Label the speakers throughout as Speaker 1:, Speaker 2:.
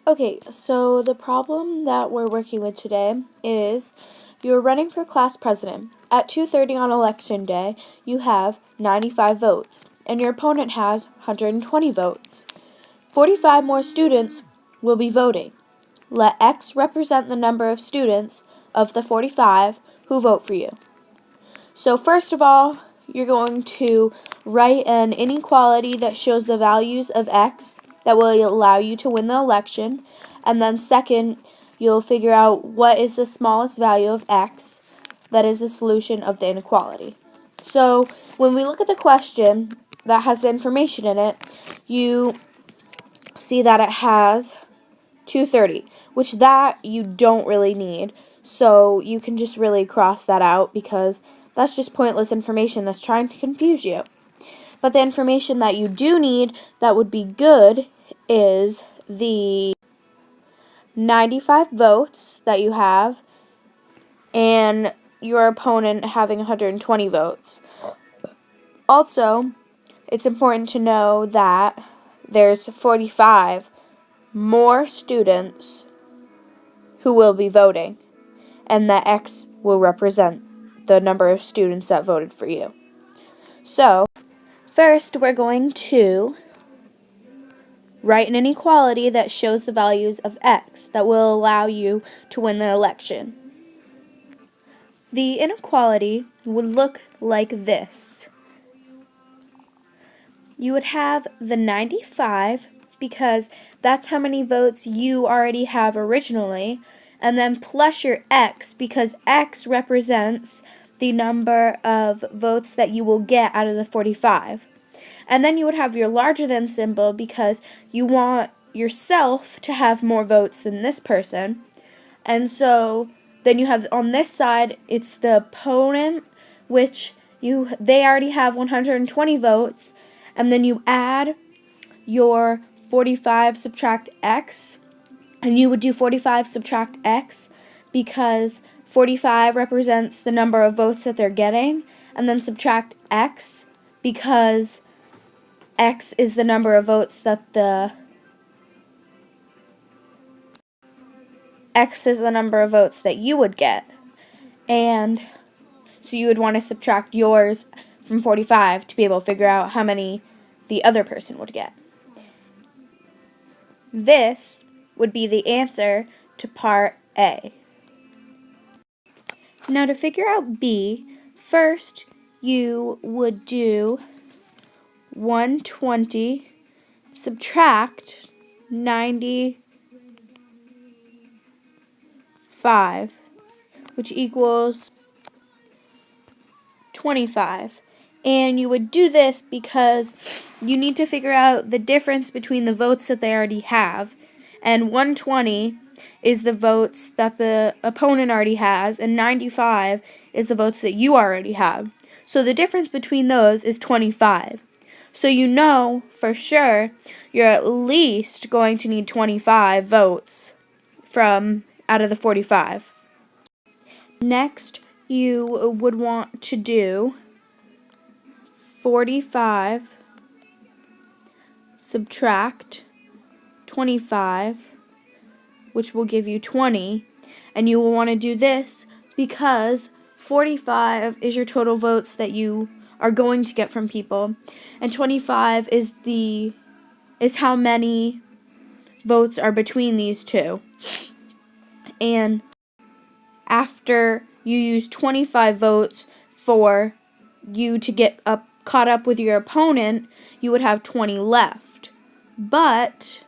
Speaker 1: Okay, so the problem that we're working with today is you're running for class president. At 2:30 on election day, you have 95 votes, and your opponent has 120 votes. 45 more students will be voting. Let X represent the number of students of the 45 who vote for you. So first of all, you're going to write an inequality that shows the values of X that will allow you to win the election. And then second, you'll figure out what is the smallest value of X that is the solution of the inequality. So when we look at the question that has the information in it, you see that it has 230, which that you don't really need. So you can just really cross that out because that's just pointless information that's trying to confuse you. But the information that you do need that would be good is the 95 votes that you have and your opponent having 120 votes. Also, it's important to know that there's 45 more students who will be voting, and that X will represent the number of students that voted for you. So, first we're going to write an inequality that shows the values of X that will allow you to win the election. The inequality would look like this. You would have the 95 because that's how many votes you already have originally, and then plus your X because X represents the number of votes that you will get out of the 45. And then you would have your larger than symbol because you want yourself to have more votes than this person. And so then you have on this side, it's the opponent, which they already have 120 votes, and then you add your 45 subtract X, and you would do 45 subtract X because 45 represents the number of votes that they're getting, and then subtract X because X is the number of votes that X is the number of votes that you would get. And so you would want to subtract yours from 45 to be able to figure out how many the other person would get. This would be the answer to part A. Now to figure out B, first you would do 120 subtract 95, which equals 25. And you would do this because you need to figure out the difference between the votes that they already have. And 120 is the votes that the opponent already has, and 95 is the votes that you already have. So the difference between those is 25. So you know for sure you're at least going to need 25 votes from out of the 45. Next, you would want to do 45 subtract 25, which will give you 20, and you will want to do this because 45 is your total votes that you are going to get from people, and 25 is how many votes are between these two. And after you use 25 votes for you to get caught up with your opponent, you would have 20 left. But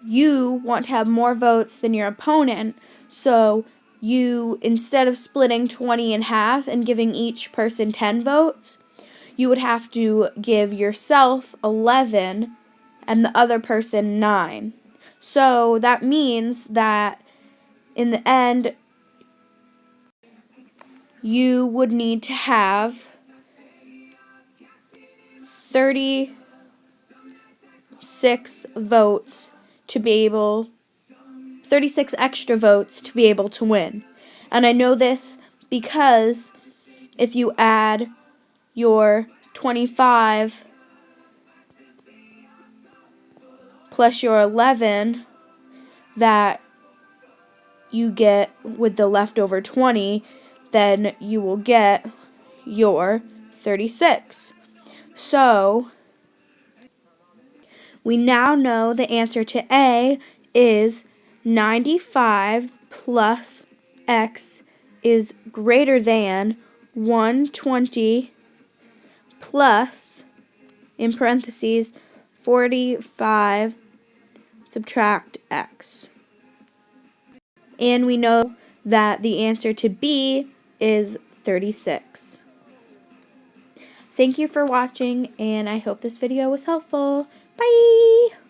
Speaker 1: you want to have more votes than your opponent, so you, instead of splitting 20 in half and giving each person 10 votes, you would have to give yourself 11 and the other person 9. So that means that in the end, you would need to have 36 votes to be able 36 extra votes to be able to win. And I know this because if you add your 25 plus your 11, that you get with the leftover 20, then you will get your 36. So we now know the answer to A is 95 plus X is greater than 120 plus, in parentheses, 45 subtract X. And we know that the answer to B is 36. Thank you for watching, and I hope this video was helpful. Bye!